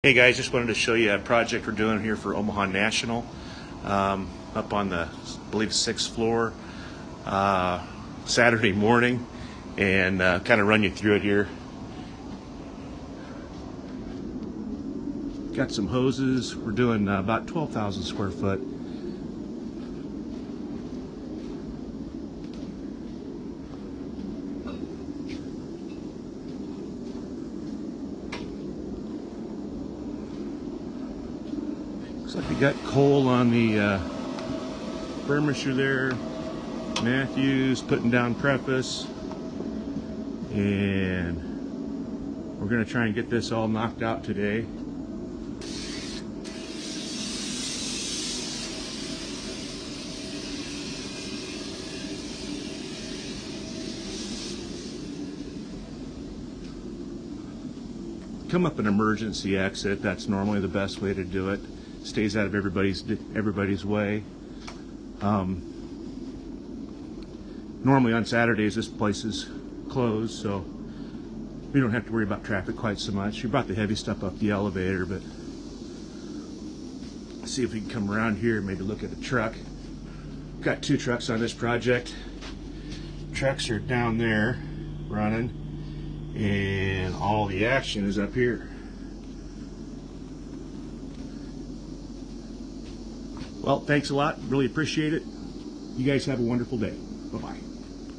Hey guys, just wanted to show you a project we're doing here for Omaha National, up on the, I believe, 6th floor, Saturday morning, and kind of run you through it here. Got some hoses. We're doing about 12,000 square foot. Looks like we got Cole on the burnisher there. Matthews putting down preface, and we're going to try and get this all knocked out today. Come up an emergency exit. That's normally the best way to do it. Stays out of everybody's way. Normally on Saturdays this place is closed, so we don't have to worry about traffic quite so much. We brought the heavy stuff up the elevator, but let's see if we can come around here and maybe look at the truck. Got two trucks on this project. Trucks are down there running, and all the action is up here. Well, thanks a lot. Really appreciate it. You guys have a wonderful day. Bye-bye.